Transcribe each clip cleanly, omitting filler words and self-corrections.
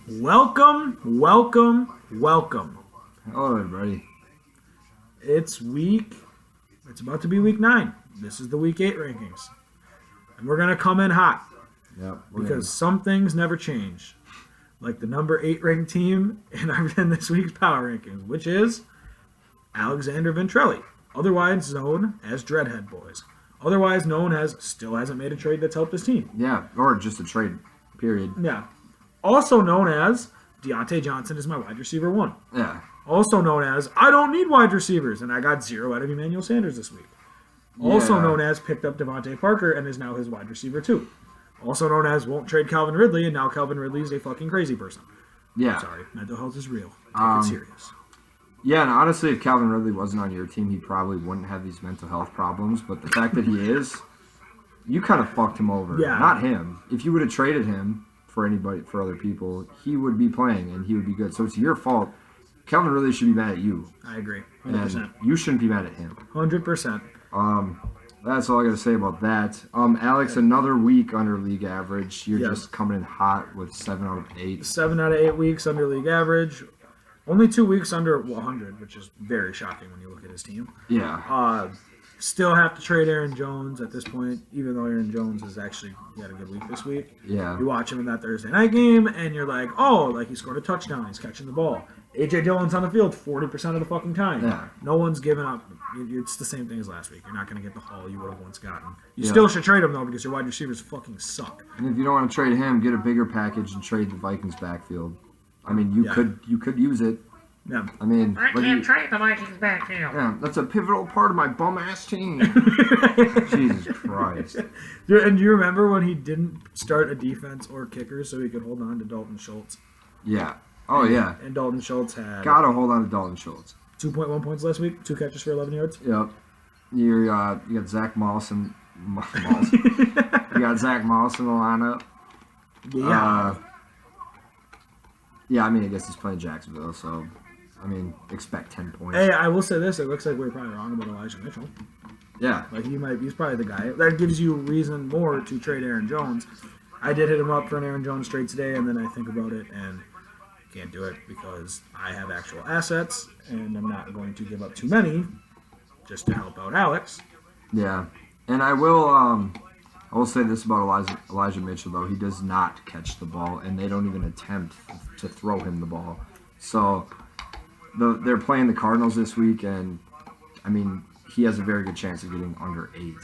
Welcome. Hello, everybody. It's about to be week 9. This is the week 8 rankings. And we're going to come in hot Yep. because some things never change. Like the number 8 ranked team in this week's power rankings, which is Alexander Ventrelli, otherwise known as Dreadhead Boys. Otherwise known as still hasn't made a trade that's helped his team. Yeah, or just a trade, period. Yeah. Also known as Deontay Johnson is my wide receiver 1. Yeah. Also known as I don't need wide receivers, and I got 0 out of Emmanuel Sanders this week. Also known as picked up Devontae Parker and is now his wide receiver 2. Also known as won't trade Calvin Ridley, and now Calvin Ridley is a fucking crazy person. Yeah. Sorry, mental health is real. Take it serious. Yeah, and honestly, if Calvin Ridley wasn't on your team, he probably wouldn't have these mental health problems. But the fact that he is, you kind of fucked him over. Yeah. Not him. If you would have traded him for other people, he would be playing and he would be good. So it's your fault. Calvin Ridley should be mad at you. I agree. 100%. And you shouldn't be mad at him. 100%. That's all I got to say about that. Alex, another week under league average. You're just coming in hot with 7 out of 8. 7 out of 8 weeks under league average. Only 2 weeks under 100, which is very shocking when you look at his team. Yeah. Still have to trade Aaron Jones at this point, even though Aaron Jones has actually had a good week this week. Yeah. You watch him in that Thursday night game, and you're like, oh, like he scored a touchdown, he's catching the ball. A.J. Dillon's on the field 40% of the fucking time. Yeah. No one's giving up. It's the same thing as last week. You're not going to get the haul you would have once gotten. You still should trade him, though, because your wide receivers fucking suck. And if you don't want to trade him, get a bigger package and trade the Vikings backfield. I mean, you could use it. Yeah. I mean, I can't trade the Vikings backfield. Yeah, that's a pivotal part of my bum ass team. Jesus Christ. And do you remember when he didn't start a defense or kicker so he could hold on to Dalton Schultz? Yeah. Oh yeah. And Dalton Schultz had Gotta hold on to Dalton Schultz. 2.1 points last week, 2 catches for 11 yards. Yep. You got Zach Moss and you got Zach Moss in the lineup. Yeah. Yeah, I mean, I guess he's playing Jacksonville, so I mean, expect 10 points. Hey, I will say this: it looks like we're probably wrong about Elijah Mitchell. Yeah. Like he's probably the guy. That gives you reason more to trade Aaron Jones. I did hit him up for an Aaron Jones trade today, and then I think about it and can't do it because I have actual assets, and I'm not going to give up too many just to help out Alex. Yeah, and I will say this about Elijah Mitchell, though. He does not catch the ball, and they don't even attempt to throw him the ball. So they're playing the Cardinals this week, and, I mean, he has a very good chance of getting under 8.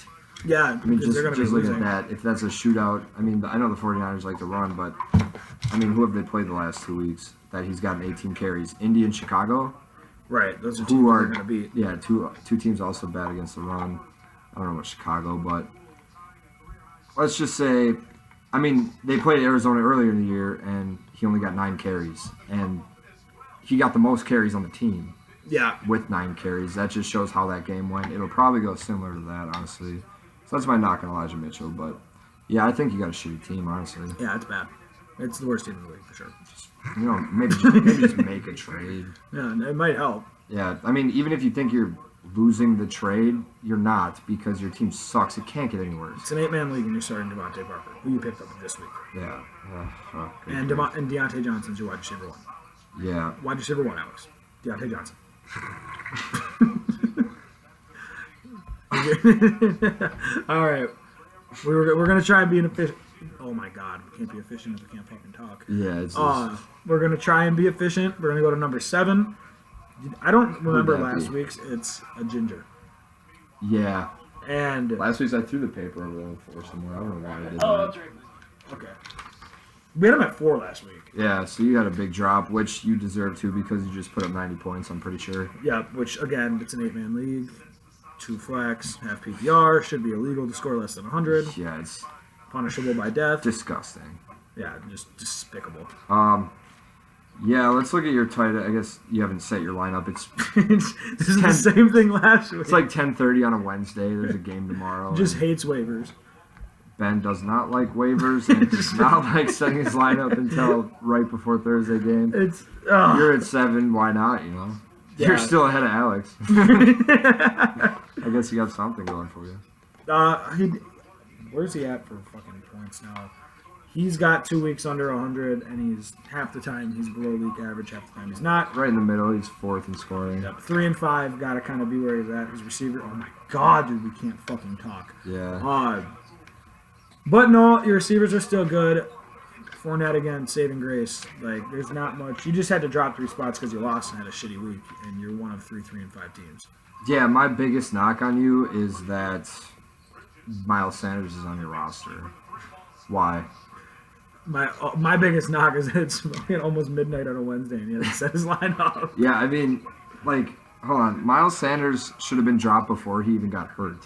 Yeah, I mean, just they're look losing. at that. If that's a shootout, I mean, I know the 49ers like to run, but, I mean, who have they played the last 2 weeks that he's gotten 18 carries? Indy and Chicago? Right, those are teams Who they're are going to beat. Yeah, two teams also bad against the run. I don't know about Chicago, but let's just say, I mean, they played Arizona earlier in the year, and he only got 9 carries, and he got the most carries on the team Yeah, with 9 carries. That just shows how that game went. It'll probably go similar to that, honestly. So that's my knock on Elijah Mitchell, but yeah, I think you got a shitty team, honestly. yeah, it's bad. It's the worst team in the league for sure. You know, maybe just make a trade. Yeah, and it might help. Yeah, I mean, even if you think you're losing the trade, you're not, because your team sucks. It can't get any worse. It's an 8-man league, and you're starting Devontae Parker, who you picked up this week. Yeah. And Deontay Johnson's your wide receiver 1. Yeah. Wide receiver 1, Alex. Deontay Johnson. All right. We're going to try and be an efficient. Oh, my God. We can't be efficient if we can't fucking talk. Yeah, it's just, We're going to try and be efficient. We're going to go to number 7. I don't remember that last be? week's. It's a ginger. yeah. And Last week's I threw the paper over there for somewhere. I don't know why I did Oh, that. that's right. okay. We had him at 4 last week. Yeah, so you had a big drop, which you deserve to because you just put up 90 points, I'm pretty sure. Yeah, which, again, it's an 8-man league. 2 flex, half PPR. Should be illegal to score less than 100. Yeah, it's Punishable by death. disgusting. Yeah, just despicable. Yeah, let's look at your tight. I guess you haven't set your lineup. It's This is the same thing last week. it's like 10:30 on a Wednesday. There's a game tomorrow. Just and hates waivers. Ben does not like waivers and does not like setting his lineup until right before Thursday game. It's You're at 7. Why not? You know, you're Yeah. still ahead of Alex. I guess you got something going for you. Where's he at for fucking points now? He's got 2 weeks under 100, and he's half the time he's below league average, half the time he's not. Right in the middle. He's fourth in scoring. Yep, 3 and 5, got to kind of be where he's at. His receiver, oh my god, dude, we can't fucking talk. Yeah. But no, your receivers are still good. Fournette again, saving grace. Like, there's not much. You just had to drop 3 spots because you lost and had a shitty week, and you're one of 3 and 5 teams. Yeah, my biggest knock on you is that Miles Sanders is on your roster. Why? My biggest knock is that it's fucking almost midnight on a Wednesday, and he hasn't set his lineup. Yeah, I mean, like, hold on. Miles Sanders should have been dropped before he even got hurt.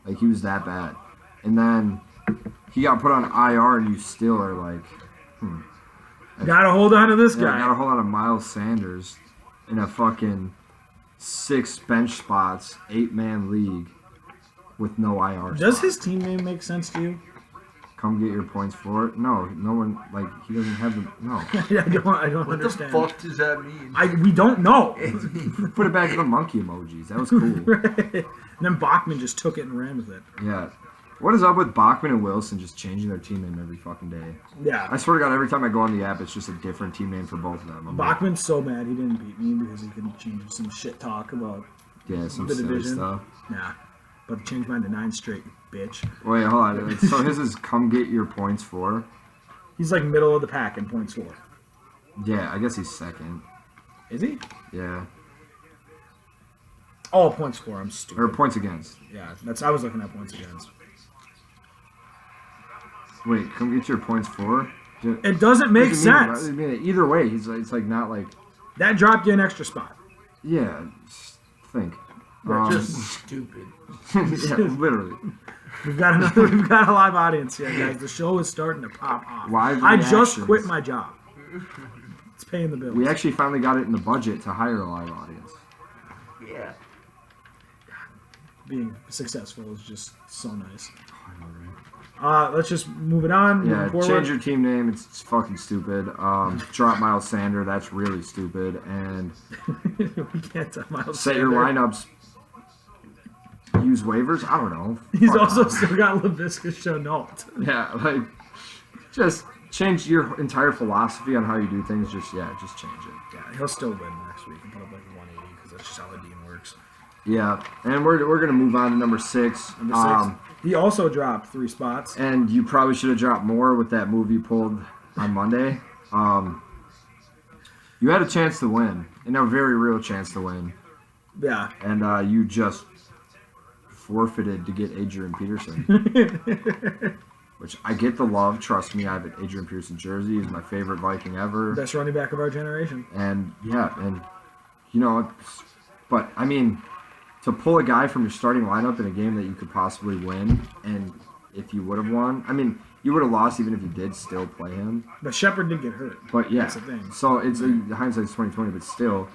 Like, he was that bad. And then he got put on IR, and you still are like, Gotta hold on to this yeah, guy. got a whole lot of Miles Sanders in a fucking 6 bench spots, 8-man league with no IR. Does spot. his team name make sense to you? Come get your points for it? No, no one, like, he doesn't have the, no. I don't What understand. the fuck does that mean? We don't know. Put it back to the monkey emojis. That was cool. And then Bachman just took it and ran with it. Yeah. What is up with Bachman and Wilson just changing their team name every fucking day? Yeah. I swear to God, every time I go on the app, it's just a different team name for both of them. I'm like, Bachman's so mad he didn't beat me because he couldn't change some shit talk about yeah, some the silly division. stuff. Nah. But to change mine to 9 straight, bitch. Wait, hold on. So his is come get your points for? He's like middle of the pack in points for. Yeah, I guess he's second. Is he? Yeah. Oh, points for. I'm stupid. Or points against. Yeah, I was looking at points against. Wait, come get your points for? It doesn't make What do you mean? sense. I mean, either way, it's like not like, That dropped you an extra spot. yeah, just think. Just stupid. yeah, literally. We've got a live audience here, guys. The show is starting to pop off. Live I just reactions. quit my job. It's paying the bills. We actually finally got it in the budget to hire a live audience. Yeah. Being successful is just so nice. Let's just move it on. Yeah, Moving forward. change your team name. It's fucking stupid. Drop Miles Sanders. That's really stupid. And We can't tell Miles set your Sanders. lineups. Use waivers. I don't know. He's Fuck also off. still got LaVisca Chenault. Yeah, like just change your entire philosophy on how you do things. Just change it. Yeah, he'll still win next week and put up like 180 because that's just how the Dean works. Yeah, and we're gonna move on to number 6. Number 6. He also dropped 3 spots. And you probably should have dropped more with that move you pulled on Monday. You had a chance to win, and a very real chance to win, Yeah. and you just forfeited to get Adrian Peterson. Which I get the love. Trust me, I have an Adrian Peterson jersey. He's my favorite Viking ever. Best running back of our generation. And yeah, and you know, but I mean, to pull a guy from your starting lineup in a game that you could possibly win, and if you would have won, I mean, you would have lost even if you did still play him. But Shepard did get hurt. But yeah, That's the thing. so it's hindsight's 2020, but still,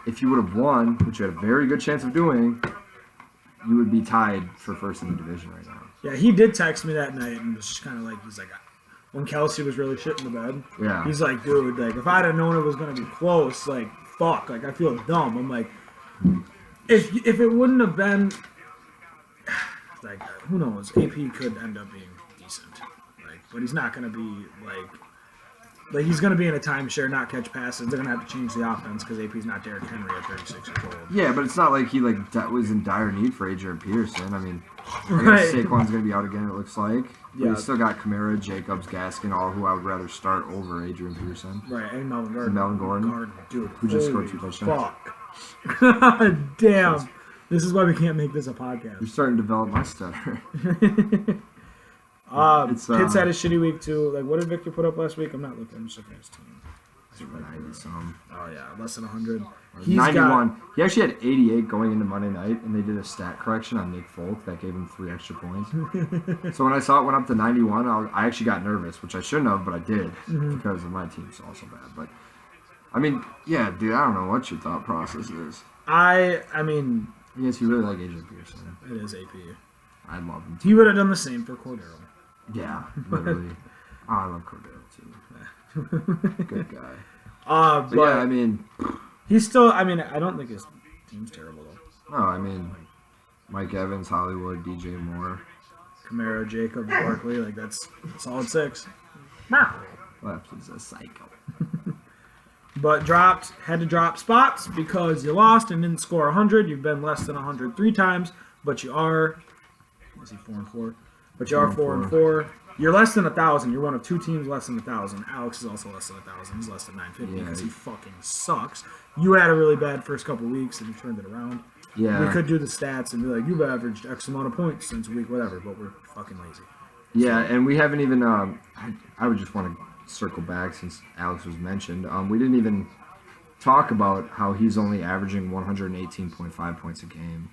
if you would have won, which you had a very good chance of doing, you would be tied for first in the division right now. Yeah, he did text me that night and was just kind of like, he's like, when Kelsey was really shit in the bed, Yeah. he's like, dude, like, if I'd have known it was going to be close, like, fuck, like, I feel dumb. I'm like, if it wouldn't have been, like, who knows, AP could end up being decent. Like, but he's not going to be, like, he's going to be in a timeshare, not catch passes. They're going to have to change the offense because AP's not Derrick Henry at 36 years old. Yeah, but it's not like he was in dire need for Adrian Peterson. I mean, I Right. guess Saquon's going to be out again, it looks like. But Yeah. you still got Kamara, Jacobs, Gaskin, all who I would rather start over Adrian Peterson. Right, and Melvin Gordon. Melvin Gordon. Dude, Who just scored holy 2 touchdowns. Fuck. God damn. This is why we can't make this a You're podcast. starting to develop my stutter. It's, Pitts had a shitty week too. Like, what did Victor put up last week? I'm not looking. I'm just looking at his team. 90-some. Oh yeah, less than 100. 91. He actually had 88 going into Monday night, and they did a stat correction on Nick Folk that gave him 3 extra points. So when I saw it went up to 91, I actually got nervous, which I shouldn't have, but I did because of my team's also bad. But I mean, yeah, dude, I don't know what your thought process is. I mean, Yes, you really like Adrian Peterson. it is AP. I love him He too. would have done the same for Cordero. Yeah, literally. Oh, I love Cordero too. Good guy. But But yeah, I mean, he's still. I mean, I don't think his team's terrible though. no, I mean, Mike Evans, Hollywood, DJ Moore. Kamara, Jacobs, Barkley, like that's a solid 6. Left is a psycho. But had to drop spots because you lost and didn't score 100. You've been less than 100 3 times, but you are. Is he 4-4? But you are 4-4. You're less than 1,000. You're one of 2 teams less than 1,000. Alex is also less than 1,000. He's less than 950 because he fucking sucks. You had a really bad first couple weeks and you turned it around. Yeah. We could do the stats and be like, you've averaged X amount of points since week whatever, but we're fucking lazy. Yeah, and we haven't even. I would just want to circle back since Alex was mentioned. We didn't even talk about how he's only averaging 118.5 points a game,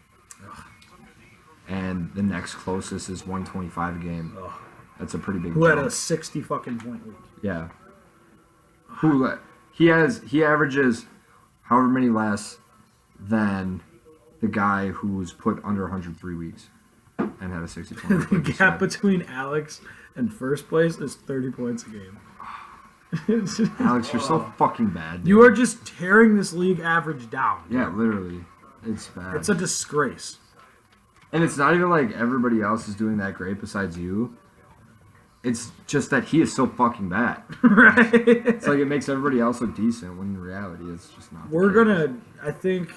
and the next closest is 125 a game. Ugh. That's a pretty big. Who had jump. a 60 fucking point week? Yeah. He averages however many less than the guy who was put under 103 weeks and had a 60 point The week. gap between Alex and first place is 30 points a game. Alex, you're so fucking bad. Dude. You are just tearing this league average down. Yeah, literally. It's bad. It's a disgrace. And it's not even like everybody else is doing that great besides you. It's just that he is so fucking bad. Right? It's like it makes everybody else look decent when in reality it's just not. We're gonna, I think,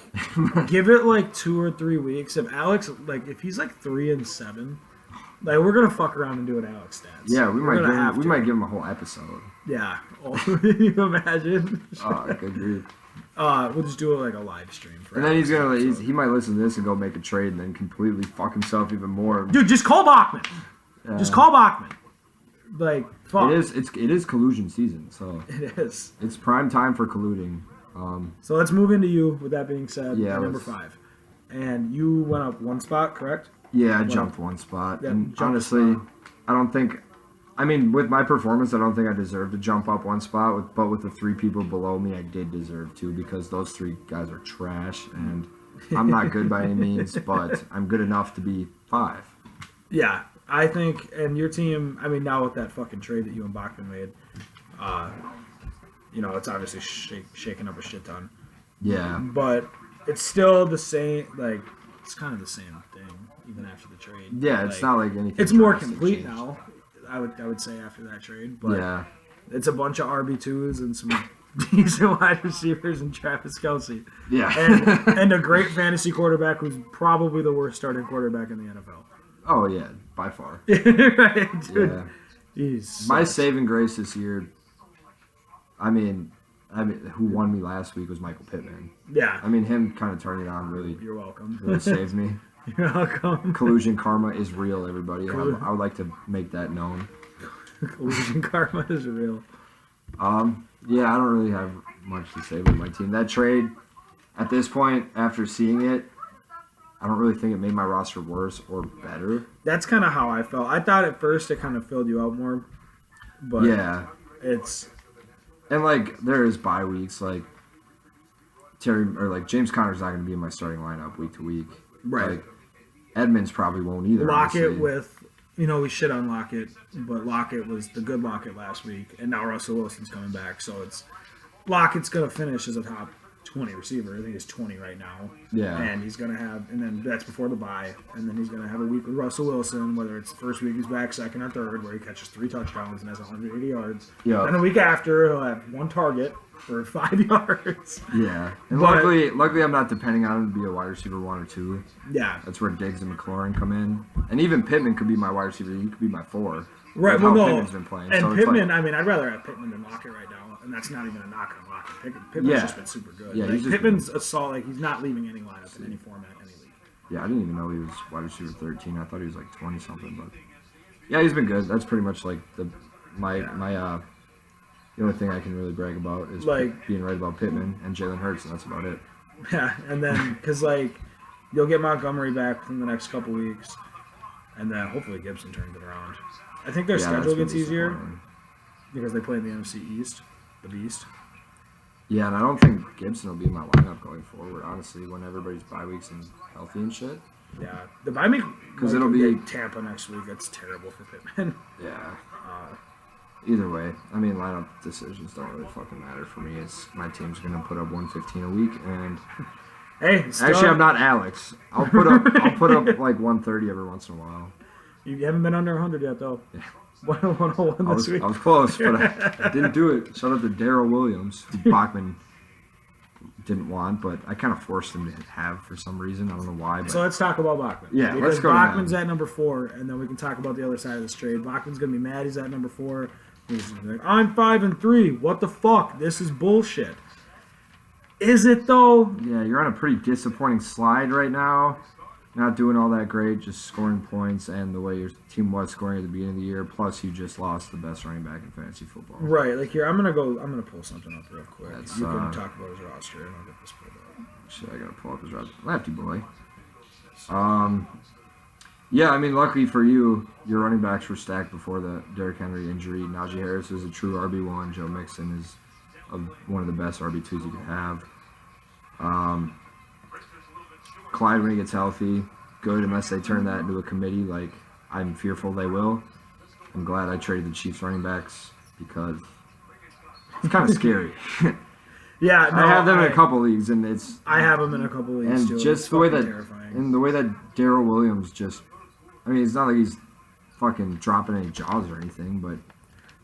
give it like 2 or 3 weeks. If Alex, like, if he's like 3-7, like, we're gonna fuck around and do an Alex stats. Yeah, we We're gonna have might to. give him a whole episode. Yeah. Oh, you imagine? Oh, good grief. We'll just do it like a live stream. For And then he's Alex, gonna so. he might listen to this and go make a trade and then completely fuck himself even more. Dude, just call Bachman. Just call Bachman. Like, fuck. It is collusion season, so It is. it's prime time for colluding. So let's move into you. With that being said, Yeah, at number let's- 5, and you went up 1 spot, correct? Yeah, I jumped 1 spot. Yeah, And jumped a honestly, spot. I don't think. I mean, with my performance, I don't think I deserve to jump up 1 spot. But with the 3 people below me, I did deserve to because those 3 guys are trash, and I'm not good by any means, but I'm good enough to be 5. Yeah, I think, and your team. I mean, now with that fucking trade that you and Bachman made, it's obviously shaking up a shit ton. Yeah, But it's still the same. Like, it's kind of the same thing even after the trade. yeah. It's not like anything. It's more drastic complete changed. now. I would say after that trade, but Yeah, it's a bunch of RB2s and some decent wide receivers and Travis Kelce. yeah. And a great fantasy quarterback who's probably the worst starting quarterback in the NFL. Oh yeah, by far. Right, dude. Yeah. Jeez. My saving grace this year. I mean, who won me last week was Michael Pittman. Yeah. I mean, him kind of turning it on really You're welcome. saved me. You're welcome. Collusion karma is real, everybody. Collusion. I would like to make that known. Collusion karma is real. Yeah, I don't really have much to say about my team. That trade, at this point, after seeing it, I don't really think it made my roster worse or better. That's kind of how I felt. I thought at first it kind of filled you out more, but Yeah. it's And, like, there is bye weeks. Like, James Conner's not going to be in my starting lineup week to week. Right. Like, Edmonds probably won't either. Lockett honestly. with, we shit on Lockett, but Lockett was the good Lockett last week, and now Russell Wilson's coming back, so Lockett's going to finish as a top 20 receiver. I think he's 20 right now. Yeah. And he's going to have, and then that's before the bye, and then he's going to have a week with Russell Wilson, whether it's the first week he's back, second or third, where he catches 3 touchdowns and has 180 yards. Yeah. Then the week after, he'll have 1 target for 5 yards. Yeah. And But- luckily, I'm not depending on him to be a wide receiver 1 or 2. Yeah. That's where Diggs and McLaurin come in. And even Pittman could be my wide receiver. He could be my 4. Right, with well, how no. Pittman's been playing. And So it's Pittman, like- I'd rather have Pittman than Lockett right now, and that's not even a knock on Lockett. Pittman's Yeah. just been super good. Yeah, Like, he's just Pittman's a solid. Like, he's not leaving any lineup in any format, any league. Yeah, I didn't even know he was wide receiver 13. I thought he was like 20 something, but yeah, he's been good. That's pretty much like the only thing I can really brag about is Like- being right about Pittman and Jalen Hurts, and that's about it. Yeah, and then because you'll get Montgomery back within the next couple weeks, and then hopefully Gibson turns it around. I think their Yeah, that's schedule been gets easier disappointing. because they play in the NFC East, the Beast. Yeah, and I don't think Gibson will be in my lineup going forward, honestly, when everybody's bye weeks and healthy and shit. Yeah, the bye week 'Cause it'll be- Tampa next week. That's terrible for Pittman. Yeah. Either way, I mean, lineup decisions don't really fucking matter for me. It's my team's gonna put up 115 a week, and Hey, still, actually, I'm not Alex. I'll put up like 130 every once in a while. You haven't been under 100 yet, though. 101 this week. I was close, but I didn't do it. Shout out to Daryl Williams, who Bachman didn't want, but I kind of forced him to have for some reason. I don't know why. But So let's talk about Bachman. Yeah, because let's go to Bachman's him. at number 4, and then we can talk about the other side of this trade. Bachman's gonna be mad. He's at number 4. He's like, I'm 5-3. What the fuck? This is bullshit. Is it though? yeah, you're on a pretty disappointing slide right now. Not doing all that great, just scoring points, and the way your team was scoring at the beginning of the year. Plus, you just lost the best running back in fantasy football. Right. Like here, I'm gonna pull something up real quick. That's, You can talk about his roster, and I'll get this pulled up. Shit, I gotta pull up his route. Lefty boy. Yeah, I mean, luckily for you, your running backs were stacked before the Derrick Henry injury. Najee Harris is a true RB1. Joe Mixon is one of the best RB2s you could have. Clyde, when he gets healthy, good, unless they turn that into a committee like I'm fearful they will. I'm glad I traded the Chiefs running backs because it's kind of scary. Yeah, no, I have them in a couple leagues, and it's I have him in a couple leagues and too. just It's the way fucking that terrifying. and the way that Daryl Williams just, I mean, it's not like he's fucking dropping any jaws or anything, but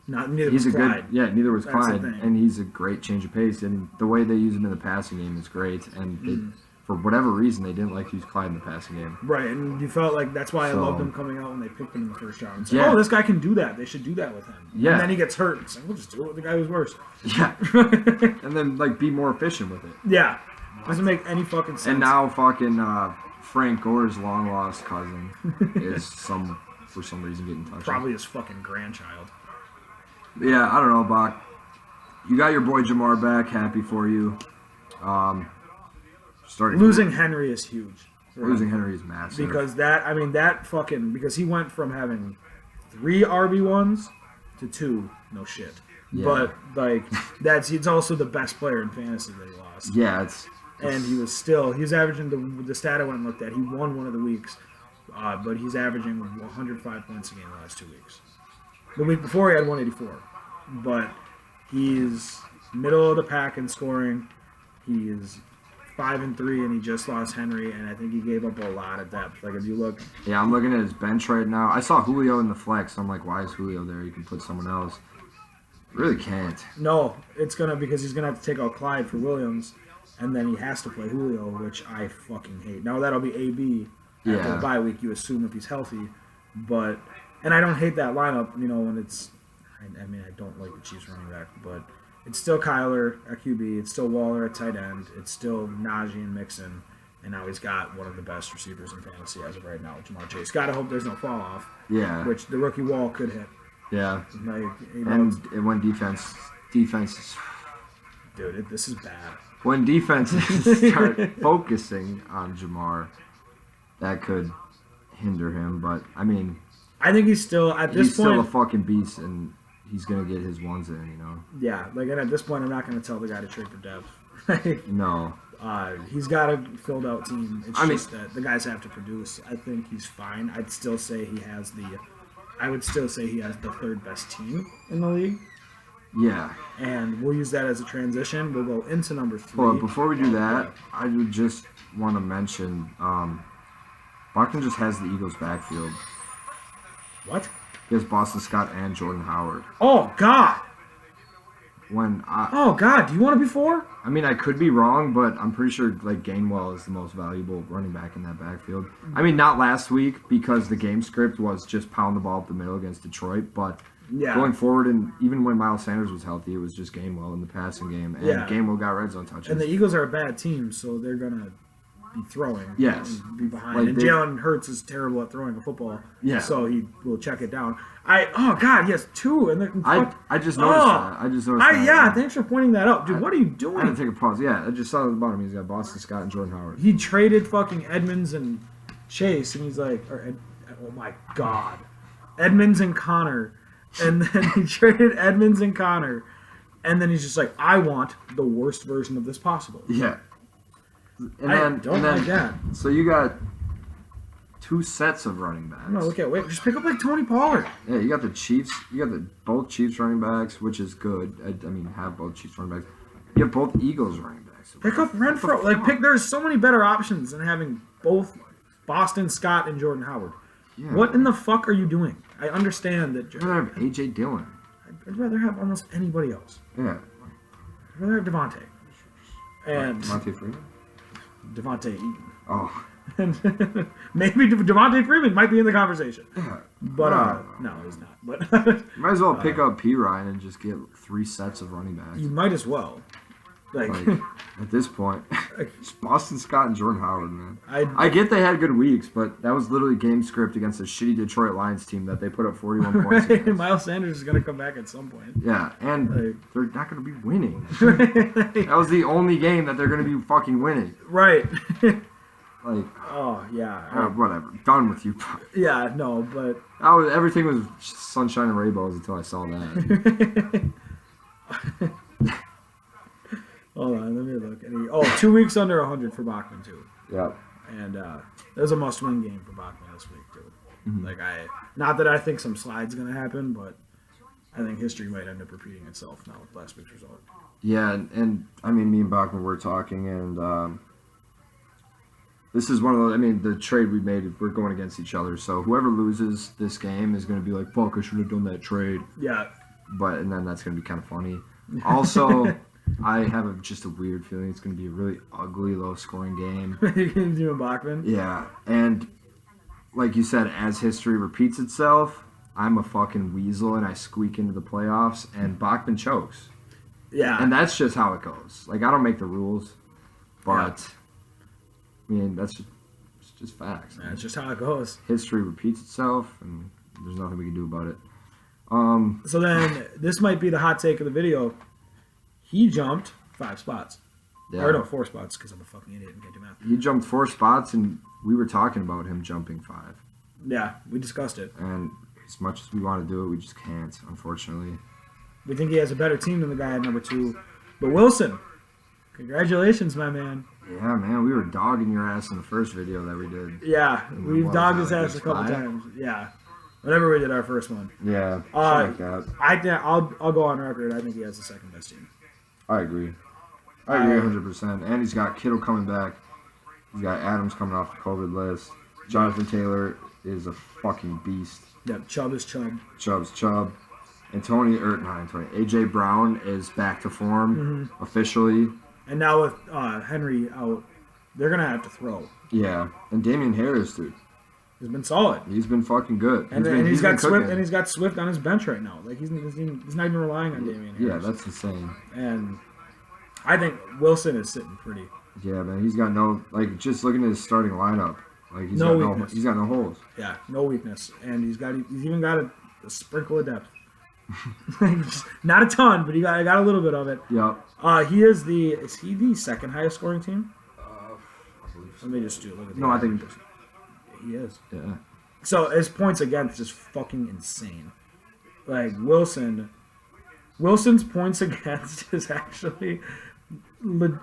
Neither he's was a Clyde. good, yeah, neither was That's the Clyde, thing. and he's a great change of pace, and the way they use him in the passing game is great, and they, for whatever reason they didn't like to use Clyde in the passing game. Right, and you felt like that's why I So- loved him coming out when they picked him in the first round. It's Yeah. like, oh, this guy can do that. They should do that with him. Yeah. And then he gets hurt. It's like, we'll just do it with the guy who's worse. Yeah, and then like be more efficient with it. Yeah. Doesn't make any fucking sense. And now fucking Frank Gore's long lost cousin is for some reason getting touched. probably his fucking grandchild. Yeah, I don't know, Bach. You got your boy Jamar back. Happy for you. Losing Henry is huge. losing Henry is massive. Because because he went from having 3 RB1s to 2, no shit. Yeah. But like it's also the best player in fantasy that he lost. Yeah, it's And he was averaging the stat I went and looked at. He won one of the weeks, but he's averaging 105 points a game the last 2 weeks. The week before he had 184, but he's middle of the pack in scoring. He is 5-3, and he just lost Henry, and I think he gave up a lot of depth. Like if you look, yeah. I'm looking at his bench right now. I saw Julio in the flex. I'm like, why is Julio there? You can put someone else. Really can't. no, because he's gonna have to take out Clyde for Williams, and then he has to play Julio, which I fucking hate. Now that'll be AB after Yeah. the bye week. You assume if he's healthy, and I don't hate that lineup. When it's, I mean, I don't like the Chiefs running back, but it's still Kyler at QB, it's still Waller at tight end, it's still Najee and Mixon, and now he's got one of the best receivers in fantasy as of right now, Jamar Chase. Gotta hope there's no fall off, Yeah. which the rookie wall could hit. Yeah. Like, And when defense, dude, this is bad. when defenses start focusing on Jamar, that could hinder him. But I mean, I think he's still at this he's still a point. fucking beast, and he's gonna get his ones in. Yeah, like, and at this point, I'm not going to tell the guy to trade for depth. No. He's got a filled out team. It's I mean- just that the guys have to produce. I think he's fine. I would still say he has the 3rd best team in the league. Yeah. And we'll use that as a transition. We'll go into number 3. Well, before we do that, I would just want to mention, Bachman just has the Eagles' backfield. What? He has Boston Scott and Jordan Howard. Oh God! Oh God! Do you want to be 4? I mean, I could be wrong, but I'm pretty sure like Gainwell is the most valuable running back in that backfield. I mean, not last week because the game script was just pound the ball up the middle against Detroit, but Yeah. going forward, and even when Miles Sanders was healthy, it was just Gainwell in the passing game, and Yeah. Gainwell got red zone touches. And the Eagles are a bad team, so they're gonna be throwing. Yes. And be behind. Like and they- Jalen Hurts is terrible at throwing a football. Yeah. So he will check it down. Oh God, yes, 2, and I just noticed that. I just noticed that. Yeah, thanks for pointing that out, dude. What are you I had to doing? take a pause. Yeah, I just saw at the bottom. He's got Boston Scott and Jordan Howard. He traded fucking Edmonds and Chase, and he's like, oh my God, Edmonds and Connor, and then he traded Edmonds and Connor, and then he's just like, I want the worst version of this possible. Yeah. And I don't like that. So you got 2 sets of running backs. No, wait, just pick up like Tony Pollard. Yeah, you got the Chiefs. You got both Chiefs running backs, which is good. I mean, have both Chiefs running backs. You have both Eagles running backs. Pick up Renfro. There's so many better options than having both Boston Scott and Jordan Howard. Yeah. What in the fuck are you doing? I understand that. I'd rather have A.J. Dillon. I'd rather have almost anybody else. Yeah. I'd rather have Devontae. And Monte Freeman? Devontae Eaton. Oh. And maybe Devontae Freeman might be in the conversation. Yeah. But no, he's not. But Might as well pick up P. Ryan and just get 3 sets of running backs. you might as well. Like, At this point, it's Boston Scott and Jordan Howard, man. I I get they had good weeks, but that was literally game script against a shitty Detroit Lions team that they put up 41 points against. Miles Sanders is gonna come back at some point. Yeah, and Like- they're not going to be winning. That was the only game that they're going to be fucking winning. Right. Like, Oh yeah. whatever. Done with you. Yeah. No, but Everything was sunshine and rainbows until I saw that. hold on. Let me look. 2 weeks under 100 for Bachman too. Yep. And it was a must-win game for Bachman this week too. Mhm. Like not that I think some slide's gonna happen, but I think history might end up repeating itself now with last week's result. Yeah, and I mean, me and Bachman were talking, and this is one of those. I mean, the trade we made, we're going against each other. So whoever loses this game is going to be like, "Fuck, I should have done that trade." Yeah. And then that's going to be kind of funny. Also, I have just a weird feeling it's going to be a really ugly, low-scoring game. You and Bachman. Yeah, and like you said, as history repeats itself, I'm a fucking weasel and I squeak into the playoffs, and Bachman chokes. Yeah. And that's just how it goes. Like, I don't make the rules, but I mean, it's just facts. That's just how it goes. History repeats itself, and there's nothing we can do about it. So then, this might be the hot take of the video. He jumped 5 spots. Yeah. Or no, 4 spots, because I'm a fucking idiot and can't do math. He jumped 4 spots, and we were talking about him jumping 5. Yeah, we discussed it. And as much as we want to do it, we just can't, unfortunately. We think he has a better team than the guy at number 2. But Wilson, congratulations, my man. Yeah, man, we were dogging your ass in the first video that we did. Yeah, we've What dogged was his that, ass a like couple 5? times. Yeah, whenever we did our first one. Yeah, Uh, like that. I'll go on record. I think he has the second best team. I agree. I agree 100%. And he's got Kittle coming back. He's got Adams coming off the COVID list. Jonathan Taylor is a fucking beast. Yeah, Chubb is Chubb. Chubb's Chubb. AJ Brown is back to form officially. And now with Henry out, they're gonna have to throw. Yeah, and Damian Harris, dude, He's been solid. he's been fucking good. And been, he's got been Swift, cooking. and he's got Swift on his bench right now. Like he's not even relying on Damian Yeah, Harris. that's insane. And I think Wilson is sitting pretty. Yeah, man, he's got no just looking at his starting lineup, like he's No got weakness. he's got no holes. Yeah, no weakness, and he's even got a sprinkle of depth. Just not a ton, but he got a little bit of it. Yep. Is he the second highest scoring team? Let me just look at the No, I think he is. yeah. So his points against is fucking insane. Like Wilson's points against is actually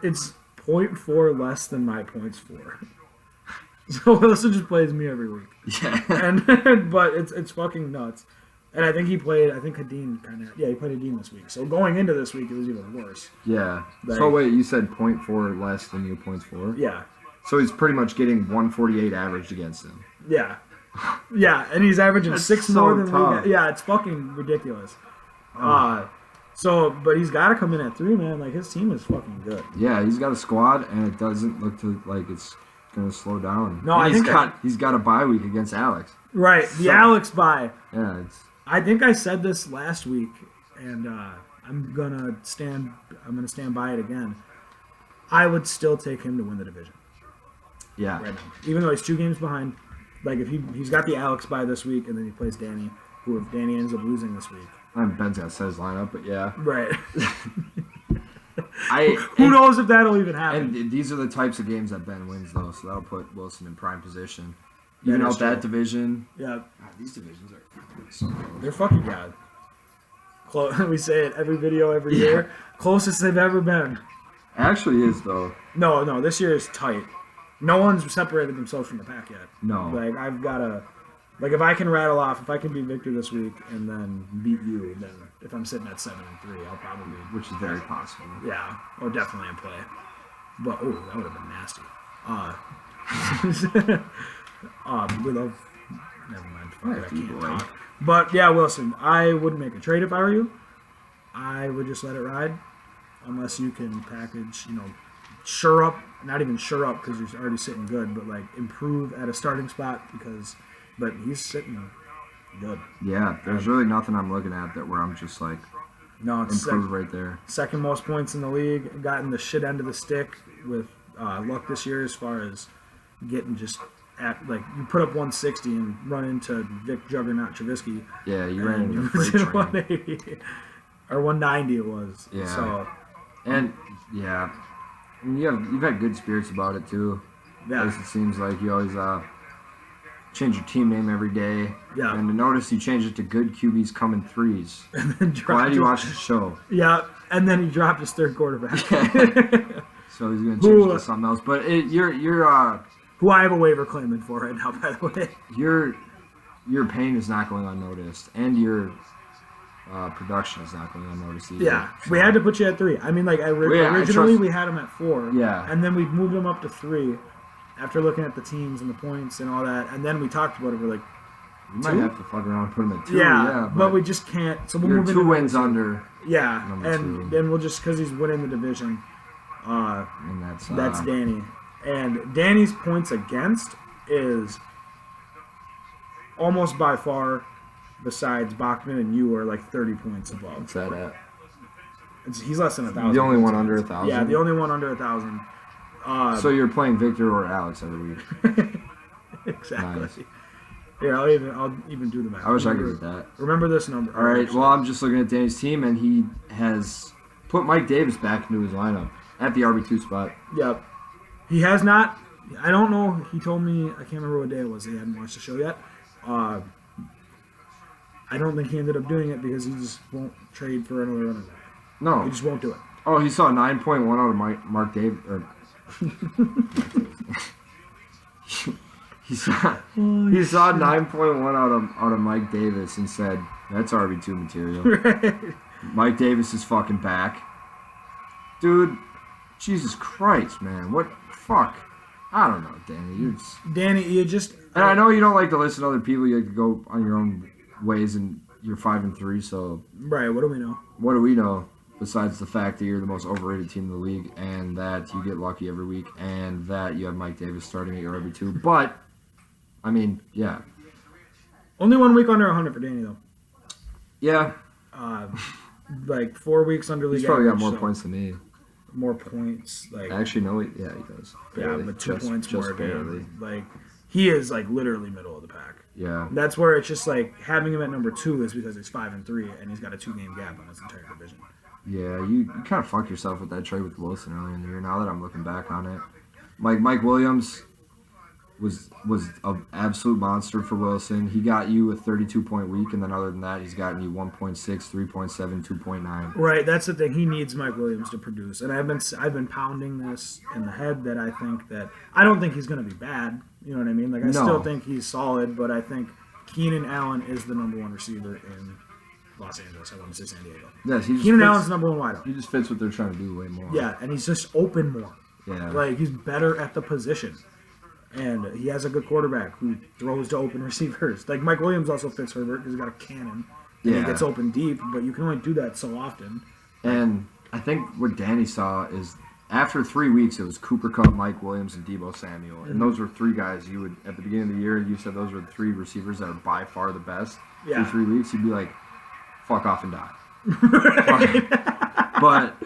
it's 0.4 less than my points for. So Wilson just plays me every week, Yeah. and but it's fucking nuts. And I think he played. I think Hadeen he played Hadeen this week. So going into this week, it was even worse. Yeah. Like- So wait, you said 0.4 less than your points for? Yeah, So he's pretty much getting 148 averaged against him. yeah, yeah. And he's averaging That's 6 so more than we tough. got. Yeah, it's fucking ridiculous. But he's got to come in at 3, man. Like his team is fucking good. Yeah, he's got a squad, and it doesn't look like it's gonna slow down. No, And I think he's got a bye week against Alex. Right, the So- Alex bye. Yeah, it's I think I said this last week, and I'm gonna stand by it again. I would still take him to win the division yeah. right now, even though he's 2 games behind. Like if he's got the Alex bye this week, and then he plays Danny, who if Danny ends up losing this week, Ben's got set his lineup, but yeah. right? Who Who knows if that'll even happen? And these are the types of games that Ben wins, though, so that'll put Wilson in prime position. That Even is out that true. division. Yeah, God, these divisions are so close. they're fucking god. We say it every video every year. Closest they've ever been. Actually is, though. No, this year is tight. No one's separated themselves from the pack yet. No. Like I've gotta, if I can rattle off, if I can beat Victor this week and then beat you, then if I'm sitting at 7-3, I'll probably, Which is very possible. yeah, or definitely in play. But that would have been nasty. We love Never mind. Fuck Yeah, it, I can't boy. talk. But yeah, Wilson, I wouldn't make a trade if I were you. I would just let it ride, unless you can package, shore up. Not even shore up because you're already sitting good, but like improve at a starting spot but he's sitting good. Yeah, there's really nothing I'm looking at that where I'm just like No, it's improve right there. second most points in the league. Gotten the shit end of the stick with luck this year as far as getting just at like you put up 160 and run into Vic Juggernaut Trubisky. Yeah, you ran and into a you freight did train. 180 or 190 it was. Yeah. So And yeah, and you've had good spirits about it too. yeah, At least it seems like you always change your team name every day. Yeah. And to notice you changed it to Good QBs Coming Threes. and then Glad dropped you his- watched the show. Yeah, and then he dropped his third quarterback, So he's gonna change Who, it to something else. But you're who I have a waiver claim in for right now, by the way. your pain is not going unnoticed, and your production is not going unnoticed either. Yeah, So- we had to put you at 3. I mean, like I originally trust- we had him at 4. Yeah. and then we moved him up to 3 after looking at the teams and the points and all that. And then we talked about it. We're like, You might 2? have to fuck around and put him at 2. yeah, but but we just can't. So we'll you're move 2 into wins number 2. under, Yeah, number and 2. then we'll just because he's winning the division. and That's Danny, and Danny's points against is almost by far, besides Bachman and you, are like 30 points above. What's that at? He's less than 1,000. The only points one under against. 1,000. Yeah, the only one under 1,000. So you're playing Victor or Alex every week. Exactly. Nice. Here, I'll even do the math. I wish I could do that. Remember this number. All right. Well, I'm just looking at Danny's team, and he has put Mike Davis back into his lineup at the RB2 spot. Yep. He has not. I don't know. He told me. I can't remember what day it was. He hadn't watched the show yet. I don't think he ended up doing it because he just won't trade for another running back. No. He just won't do it. Oh, he saw 9.1 out of Mark Davis. He saw 9.1 out of Mike Davis and said, "That's RB2 material." Mike Davis is fucking back, dude. Jesus Christ, man, what fuck? I don't know, Danny. You're just... Danny, you just. And I know you don't like to listen to other people. You like to go on your own ways, and you're 5-3. So Right. What do we know? what do we know besides the fact that you're the most overrated team in the league, and that you get lucky every week, and that you have Mike Davis starting at your RB2? But I mean, yeah. Only 1 week under 100 for Danny though. Yeah, Like 4 weeks under league he's probably got average, more so points than me. More points. Like Actually, no, he does. yeah, Barely. but 2 points more. Just than- barely. Like he is like literally middle of the pack. Yeah. That's where it's just like having him at number 2 is because he's 5-3 and he's got a 2-game gap on his entire division. Yeah, you kind of fucked yourself with that trade with Wilson earlier in the year. Now that I'm looking back on it, Mike Williams was an absolute monster for Wilson. He got you a 32-point week, and then other than that, he's gotten you 1.6, 3.7, 2.9. Right, that's the thing. He needs Mike Williams to produce, and I've been pounding this in the head that I don't think he's going to be bad. You know what I mean? Like I No. still think he's solid, but I think Keenan Allen is the number 1 receiver in Los Angeles. I want to say San Diego. Yes, he just Keenan fits, Allen's the number 1 wideout. he just fits what they're trying to do way more. Yeah, and he's just open more. Yeah. Like he's better at the position. And he has a good quarterback who throws to open receivers. Like Mike Williams also fits Herbert because he's got a cannon. And he Yeah. gets open deep, but you can only do that so often. And I think what Danny saw is after 3 weeks, it was Cooper Kupp, Mike Williams, and Deebo Samuel. And those were 3 guys you would, at the beginning of the year, you said those were the 3 receivers that are by far the best. Yeah. Through 3 weeks, you'd be like, fuck off and die. But,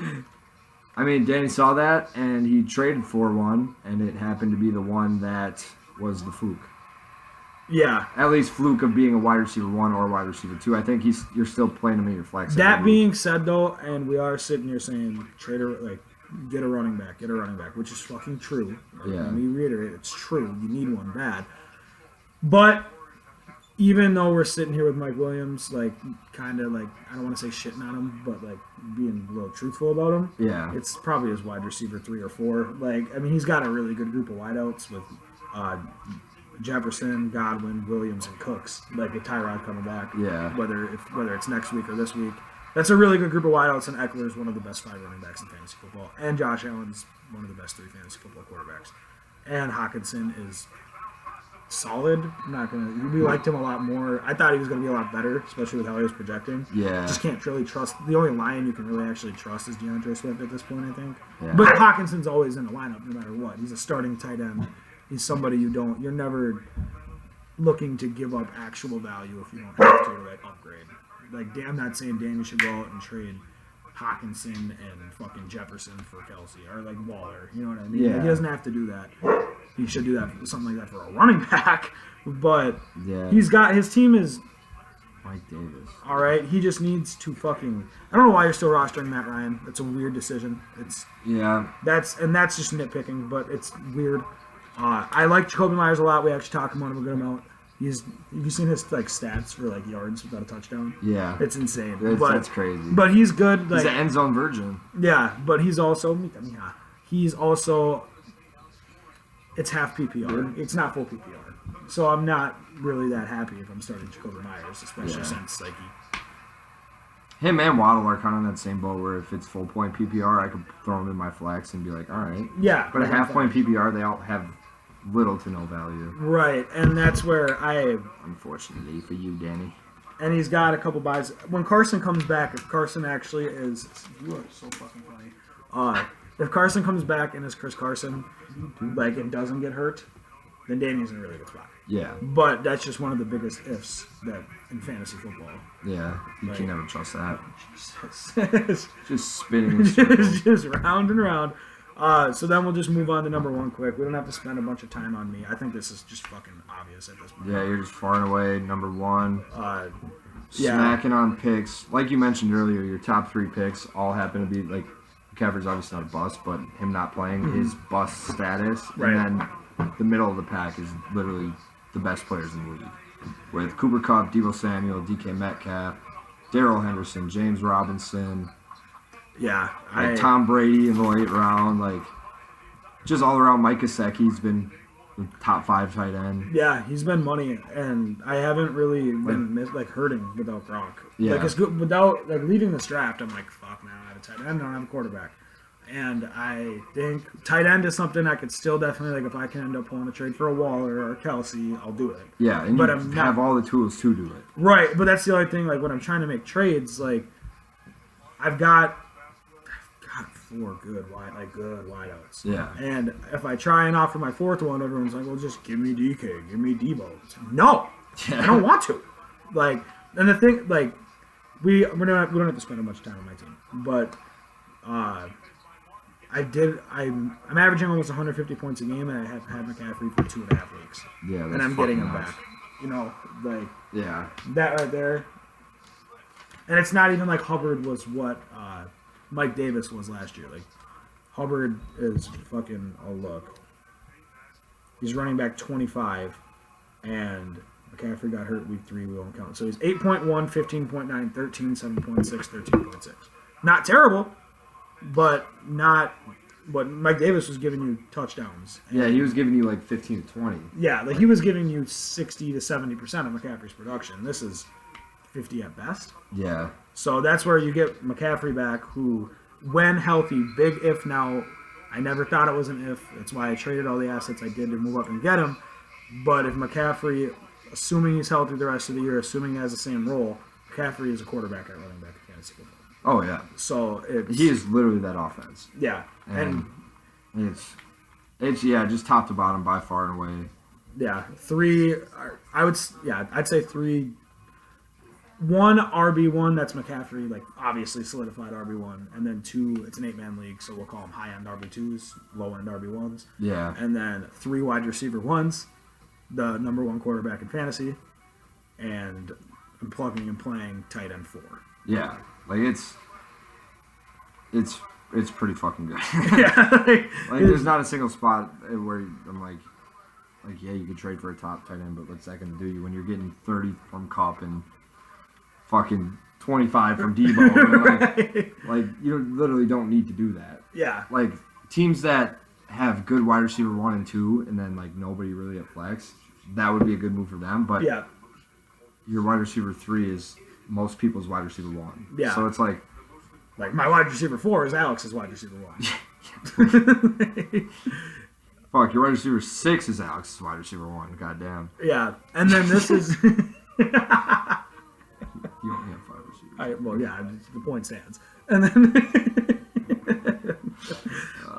I mean, Danny saw that, and he traded for one, and it happened to be the one that was the fluke. Yeah. At least fluke of being a wide receiver 1 or wide receiver 2. I think you're still playing him in your flex. That every week. being said, though, and we are sitting here saying, get a running back, which is fucking true. Yeah. Let me reiterate, it's true. You need one bad. But even though we're sitting here with Mike Williams, like, kind of like, I don't want to say shitting on him, but like being a little truthful about him, Yeah. it's probably his wide receiver 3 or 4. Like, I mean, he's got a really good group of wideouts with Jefferson, Godwin, Williams, and Cooks. Like with Tyrod coming back, Yeah. whether it's next week or this week, that's a really good group of wideouts. And Eckler is one of the best 5 running backs in fantasy football, and Josh Allen's one of the best 3 fantasy football quarterbacks, and Hawkinson is solid. I'm not gonna. We liked him a lot more. I thought he was gonna be a lot better, especially with how he was projecting. Yeah. Just can't really trust. The only Lion you can really actually trust is DeAndre Swift at this point, I think. Yeah. But Hawkinson's always in the lineup no matter what. He's a starting tight end. He's somebody you're never looking to give up actual value if you don't have to like upgrade. Like, I'm not saying Danny should go out and trade Hawkinson and fucking Jefferson for Kelsey or like Waller. You know what I mean? Yeah. Like, he doesn't have to do that. He should do that something like that for a running back. But Yeah. he's got his team is Mike Davis. all right. He just needs to fucking. I don't know why you're still rostering Matt Ryan. That's a weird decision. Yeah. That's just nitpicking, but it's weird. I like Jacoby Myers a lot. We actually talk him on him a good amount. Have you seen his like stats for like yards without a touchdown? Yeah. It's insane. That's crazy. But he's good. Like, He's an end zone virgin. yeah, but he's also it's half PPR. It's not full PPR. So I'm not really that happy if I'm starting Jacoby Myers, especially since like Him and Waddle are kind of in that same boat where if it's full point PPR, I could throw him in my flex and be like, all right. yeah. But a half point PPR, they all have little to no value. Right, and that's where Unfortunately for you, Danny. and he's got a couple buys. When Carson comes back, if Carson actually is, you are so fucking funny. If Carson comes back and is Chris Carson, like, and doesn't get hurt, then Danny's in a really good spot. Yeah. But that's just one of the biggest ifs that in fantasy football. Yeah. You Right. can never trust that. it's Just spinning in circles. just round and round. So then we'll just move on to number one quick. We don't have to spend a bunch of time on me. I think this is just fucking obvious at this point. Yeah, you're just far and away number one. Yeah. Smacking on picks. Like you mentioned earlier, your top three picks all happen to be like McCaffrey's obviously not a bust, but him not playing is bust status. Right. And then the middle of the pack is literally the best players in the league. With Cooper Kupp, Deebo Samuel, DK Metcalf, Darrell Henderson, James Robinson, Yeah. like Tom Brady in the late round, like just all around. Mike Gesicki's been the top 5 tight end. Yeah, he's been money, and I haven't really been hurting without Gronk. Yeah. Like, it's good without like leaving this draft. I'm like, fuck, man, I have a tight end. I don't have a quarterback, and I think tight end is something I could still definitely like. If I can end up pulling a trade for a Waller or a Kelsey, I'll do it. Yeah, and But you I'm have not- all the tools to do it. Right, but that's the other thing. Like when I'm trying to make trades, like I've got 4 good wideouts. Yeah. And if I try and offer my 4th one, everyone's like, "Well, just give me DK, give me Debo." It's like, no, I don't want to. Like, and the thing, like, we don't have to spend a bunch of time on my team, but I'm averaging almost 150 points a game, and I have had McCaffrey for 2.5 weeks, Yeah, that's and I'm getting him fucking nuts. back. You know, like Yeah. that right there. And it's not even like Hubbard was what Mike Davis was last year. Like, Hubbard is fucking a look. He's running back 25, and McCaffrey got hurt week 3. We won't count. So he's 8.1, 15.9, 13, 7.6, 13.6. Not terrible, but not. But Mike Davis was giving you touchdowns. Yeah, he was giving you like 15 to 20. Yeah, like he was giving you 60 to 70% of McCaffrey's production. This is 50 at best. Yeah. So that's where you get McCaffrey back, who, when healthy, big if now. I never thought it was an if. That's why I traded all the assets I did to move up and get him. But if McCaffrey, assuming he's healthy the rest of the year, assuming he has the same role, McCaffrey is a quarterback at running back in fantasy football. Oh, yeah. So it's... He is literally that offense. Yeah. And it's yeah, just top to bottom by far and away. Yeah, 3. I'd say 3. 1 RB1, that's McCaffrey, like obviously solidified RB1, and then 2, it's an 8-man league, so we'll call them high-end RB2s, low-end RB1s, Yeah. and then 3 wide receiver 1s, the number 1 quarterback in fantasy, and I'm plugging and playing tight end 4. Yeah. Like it's pretty fucking good. Yeah, Like there's not a single spot where I'm like yeah, you could trade for a top tight end, but what's that going to do you when you're getting 30 from Kupp and fucking 25 from Debo? And like you literally don't need to do that. yeah, Like teams that have good wide receiver 1 and 2, and then like nobody really at flex, that would be a good move for them. But yeah, your wide receiver 3 is most people's wide receiver 1. Yeah. So it's like like my wide receiver 4 is Alex's wide receiver 1. Fuck, your wide receiver 6 is Alex's wide receiver 1. Goddamn. Yeah, and then this is. You only have 5 receivers. Well, yeah, the point stands. And then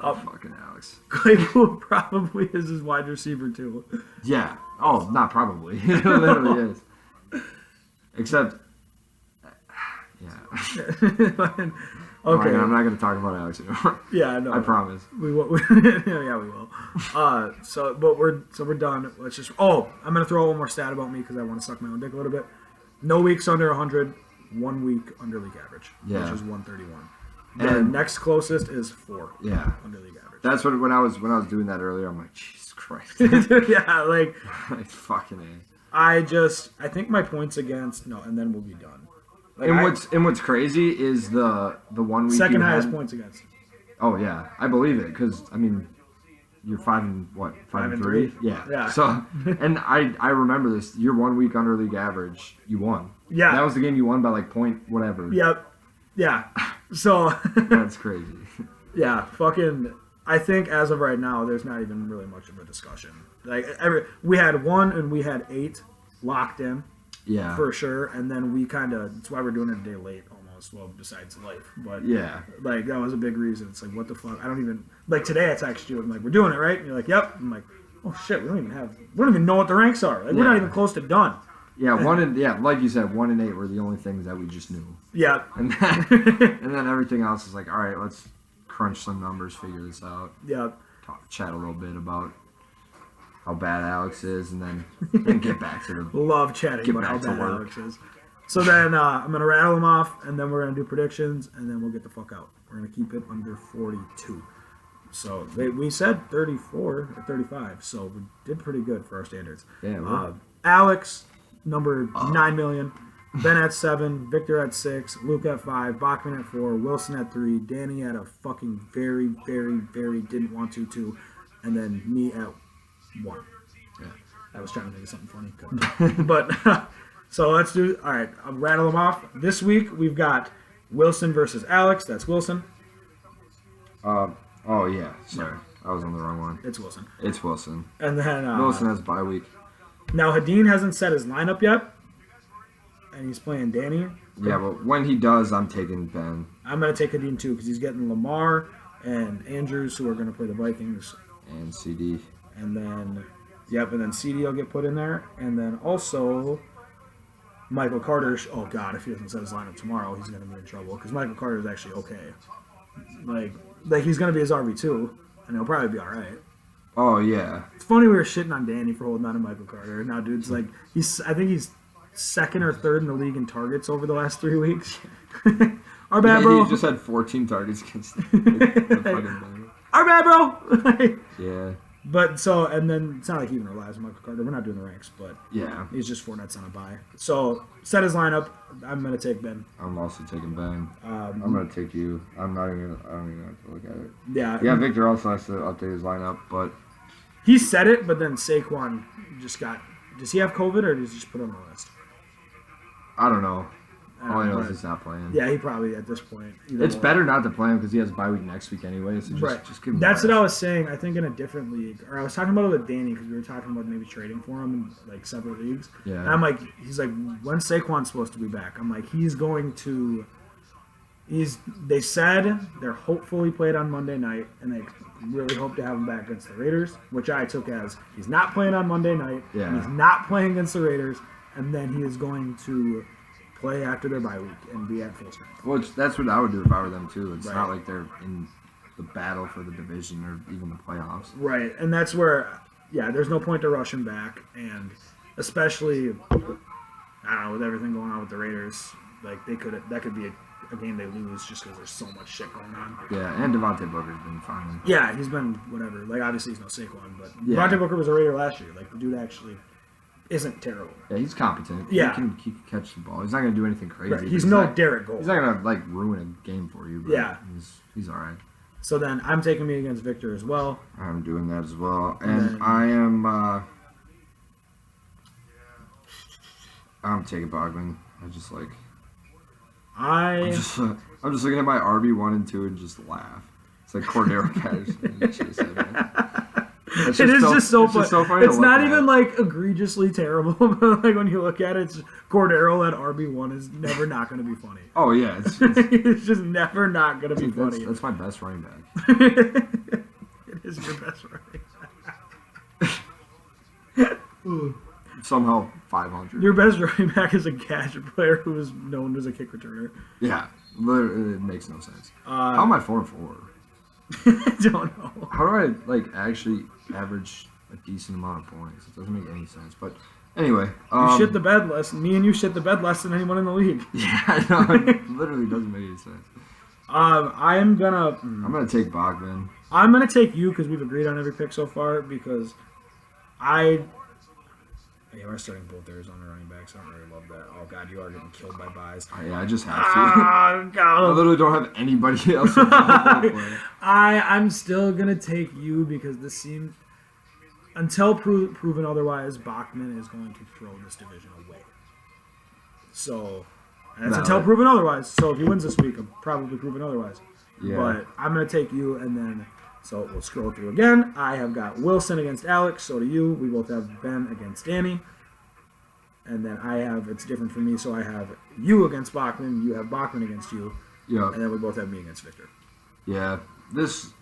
Fucking Alex. Claypool probably is his wide receiver too. Yeah. Oh, not probably. It literally is. Except, yeah. Okay. Alright, I'm not going to talk about Alex anymore. Yeah, no. I promise. We will. Yeah, we will. But we're done. Let's just. Oh, I'm gonna throw one more stat about me because I want to suck my own dick a little bit. No weeks under 100. 1 week under league average, Yeah. which is 131. The And- next closest is 4 Yeah. under league average. That's what when I was doing that earlier, I'm like, Jesus Christ. Yeah, like Like, fucking A. I think my points against and then we'll be done. Like And what's crazy is the 1 week second you highest had, points against. Oh yeah, I believe it because I mean, you're 5 and 3. Yeah. Yeah. So, and I remember this. Your 1 week under league average, you won. Yeah. That was the game you won by like point whatever. Yep. Yeah. So That's crazy. yeah, fucking. I think as of right now, there's not even really much of a discussion. Like we had 1 and we had 8 locked in Yeah. for sure, and then we kind of. That's why we're doing it a day late almost. Well, besides life, but Yeah. like that was a big reason. It's like what the fuck? I don't even like today. I text you. I'm like, we're doing it right, and you're like, yep. I'm like, oh shit, we don't even know what the ranks are. Like we're not Yeah. even close to done. Yeah. Like you said, 1 and 8 were the only things that we just knew, Yeah. and then everything else is like, all right, let's crunch some numbers, figure this out, Yeah. chat a little bit about how bad Alex is, and then get back to the. Love chatting Get about how back to bad work. Alex is. So then I'm going to rattle them off, and then we're going to do predictions, and then we'll get the fuck out. We're going to keep it under 42. So we said 34 or 35, so we did pretty good for our standards. Yeah. Well, Alex, number 9 million. Ben at 7, Victor at 6, Luke at 5, Bachman at 4, Wilson at 3, Danny at a fucking very, very, very didn't want to 2, and then me at 1. Yeah. I was trying to think of something funny. Couldn't. But, so let's do, all right, I'll rattle them off. This week we've got Wilson versus Alex. That's Wilson. oh yeah. Sorry, I was on the wrong one. It's Wilson. It's Wilson. And then Wilson has bye week. now Hadeen hasn't set his lineup yet, and he's playing Danny. Yeah, but when he does, I'm taking Ben I'm going to take Hadeen too because he's getting Lamar and Andrews, who are going to play the Vikings. and CD. And then, and then CD will get put in there. And then also, Michael Carter. Oh, God, if he doesn't set his lineup tomorrow, he's going to be in trouble. Because Michael Carter is actually okay. Like he's going to be his RB2, and he'll probably be all right. Oh yeah. It's funny we were shitting on Danny for holding on to Michael Carter. Now, dude's like, I think he's second or third in the league in targets over the last 3 weeks. Our bad, bro. He just had 14 targets against the fucking Bengals. Our bad, bro. Yeah. But so, and then it's not like he even relies on Michael Carter. We're not doing the ranks, but Yeah. he's just Fournette's on a bye. So set his lineup. I'm gonna take Ben. I'm also taking Ben. I'm gonna take you. I don't even have to look at it. Yeah, Yeah, Victor also has to update his lineup, but he said it, but then Saquon just got. Does he have COVID or does he just put on the list? I don't know. All I know is But- he's not playing. Yeah, he probably at this point. either It's or. better not to play him because he has a bye week next week anyway. So just give him. That's the what I rest. was saying. I think in a different league, or I was talking about it with Danny because we were talking about maybe trading for him in like several leagues. Yeah. And I'm like, he's like, when's Saquon supposed to be back? I'm like, he's going to. They said they're hopefully played on Monday night, and they really hope to have him back against the Raiders, which I took as he's not playing on Monday night. Yeah. He's not playing against the Raiders, and then he is going to play after their bye week and be at full strength. Well, that's what I would do if I were them too. It's Right. not like they're in the battle for the division or even the playoffs. Right, and that's where, there's no point to rush him back, and especially, I don't know, with everything going on with the Raiders, like that could be a game they lose just because there's so much shit going on. Yeah, and Devontae Booker's been fine. Yeah, he's been whatever. Like obviously he's no Saquon, but Yeah. Devontae Booker was a Raider last year. Like the dude actually isn't terrible. Yeah, he's competent. Yeah. He can catch the ball. He's not gonna do anything crazy. Right, but he's no not, Derek Gold. He's not gonna like ruin a game for you. But Yeah. he's all right. So then I'm taking me against Victor as well. I'm doing that as well, and then- I am. I'm taking Bogman. I just like. I'm just looking at my RB1 and 2 and just laugh. It's like Cordero Patterson and Chase Edmonds. It's It is so- just so it's funny. just so funny to It's look not at. even like egregiously terrible, but like when you look at it, it's Cordero at RB1 is never not going to be funny. Oh yeah, it's It's just never not going to be dude, funny. that's my best running back. It is your best running. Somehow 500. Your best running back is a gadget player who is known as a kick returner. Yeah, literally, it makes no sense. Uh, How am I 4-4? I don't know. How do I like actually average a decent amount of points? It doesn't make any sense. But anyway, You shit the bed less. Me and you shit the bed less than anyone in the league. yeah, I know, it literally doesn't make any sense. I'm gonna take Bachman. I'm gonna take you because we've agreed on every pick so far. Because we're starting both Arizona running backs. I don't really love that. Oh god, you are getting killed by buys. Yeah, I just have to. Oh I god. literally don't have anybody else. available for it. I'm still gonna take you because this seems until proven otherwise, Bachman is going to throw this division away. So and that's until Valid. proven otherwise. So if he wins this week, I'm probably proven otherwise. Yeah. But I'm gonna take you, and then so we'll scroll through again. I have got Wilson against Alex. So do you. We both have Ben against Danny. And then I have it's different for me. So I have you against Bachman. You have Bachman against you, Yeah. and then we both have me against Victor. Yeah. This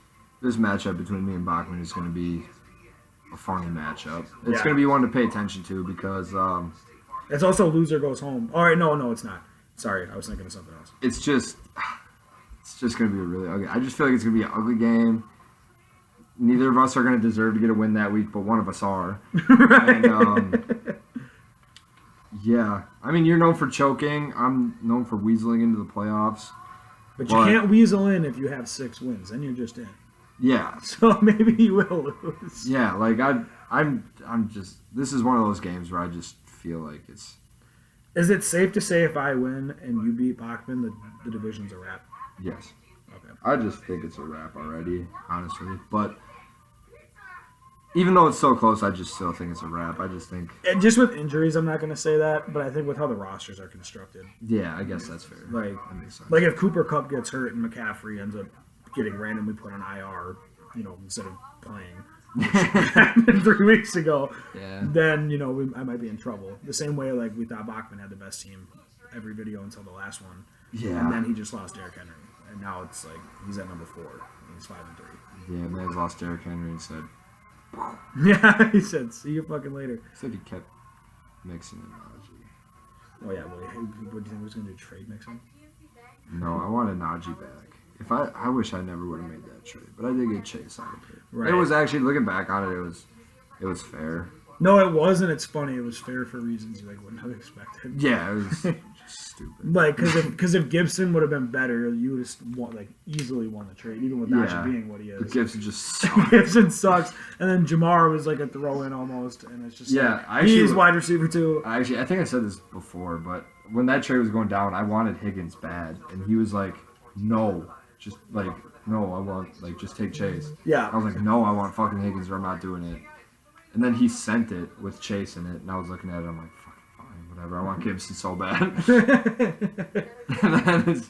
matchup between me and Bachman is going to be a funny matchup. It's Yeah. going to be one to pay attention to because It's also loser goes home. All right, no, it's not. Sorry, I was thinking of something else. it's just going to be a really ugly. I just feel like it's going to be an ugly game. Neither of us are going to deserve to get a win that week, but one of us are. And, yeah. I mean, you're known for choking. I'm known for weaseling into the playoffs. But you can't weasel in if you have 6 wins, then you're just in. Yeah. So maybe you will lose. Yeah, like I'm just this is one of those games where I just feel like it's Is it safe to say if I win and you beat Bachman, the division's a wrap? yes. Okay. I just think it's a wrap already, honestly. But even though it's so close, I just still think it's a wrap. I just think And just with injuries, I'm not going to say that, but I think with how the rosters are constructed, yeah, I guess that's fair. like That makes sense. like if Cooper Kupp gets hurt and McCaffrey ends up getting randomly put on IR, instead of playing, which happened 3 weeks ago, yeah. then I might be in trouble. The same way like we thought Bachman had the best team every video until the last one, Yeah. and then he just lost Derrick Henry, and now it's like he's at number 4, and he's 5-3. Yeah, man's lost Derrick Henry and said Yeah, he said, "See you fucking later." he kept mixing analogy. Oh yeah, well, what do you think was going to do? Trade Mixon? No, I wanted Najee back. If I wish I never would have made that trade, but I did get Chase out of it. Right. It was actually looking back on it, it was fair. No, it wasn't. It's funny. It was fair for reasons you wouldn't have expected. Yeah, it was just stupid. Like, because if Gibson would have been better, you would have easily won the trade, even with Najee Yeah. being what he The is. Gibson just sucked. Gibson sucks, and then Jamar was like a throw-in almost, and it's just Yeah, like, I actually- he's wide receiver too. I think I said this before, but when that trade was going down, I wanted Higgins bad, and he was like, "No, just like no, I want just take Chase." I Yeah, was like, "No, I want fucking Higgins, or I'm not doing it." And then he sent it with Chase in it, and I was looking at it, I'm like, "Fucking fine, whatever. I want Gibson so bad." And then it's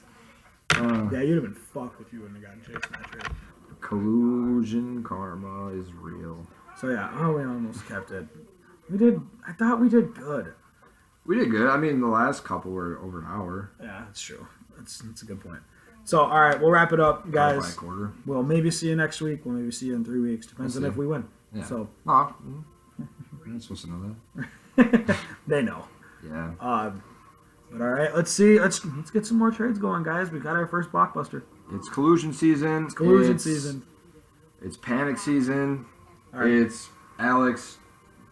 yeah, you'd have been fucked if you wouldn't have gotten Chase in that trade. collusion karma is real. So yeah, we almost kept it. I thought we did good. We did good. I mean, the last couple were over an hour. Yeah, that's true. That's a good point. So, all right, we'll wrap it up, By guys. a quarter. We'll maybe see you next week. We'll maybe see you in 3 weeks. Depends We'll on see. if we win. Yeah. So Aw, you're not supposed to know that. they know. Yeah. But all right, let's see. Let's get some more trades going, guys. We got our first blockbuster. It's collusion season. It's collusion season. It's panic season. All right. It's Alex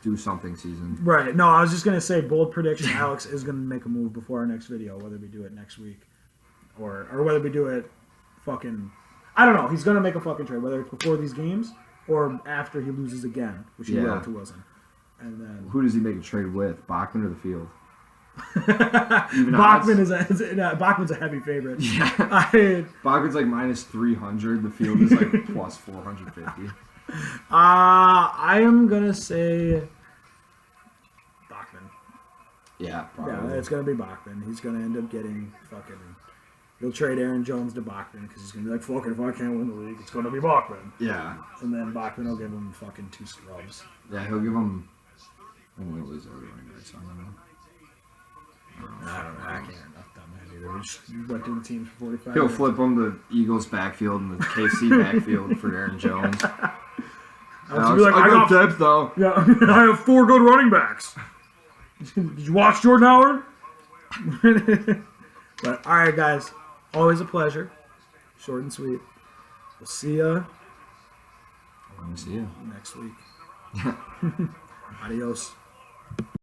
do something season. Right. No, I was just gonna say bold prediction. Alex is gonna make a move before our next video, whether we do it next week or whether we do it fucking. I don't know. He's gonna make a fucking trade, whether it's before these games or after he loses again, which he will Yeah. to Wilson. And then Who does he make a trade with? Bachman or the field? Even Bachman odds? Bachman's a heavy favorite. Yeah. I Bachman's like minus 300. The field is like plus 450. I am gonna say Bachman. Yeah, Yeah, probably. it's gonna be Bachman. He's gonna end up getting fucking He'll trade Aaron Jones to Bachman because he's gonna be like, "Fuck it, if I can't win the league, it's gonna be Bachman." Yeah. And then Bachman will give him fucking 2 scrubs. Yeah, he'll give him. I don't know what his other running backs. I don't know. I don't know. I can't enough dumb that either. We just went through the teams for 45 He'll minutes. flip him the Eagles backfield and the KC backfield for Aaron Jones. I'll be like, I I got got, depth though. yeah, I have 4 good running backs. Did you watch Jordan Howard? But all right, guys, always a pleasure. Short and sweet. We'll see ya Let me see you. next week. Adios.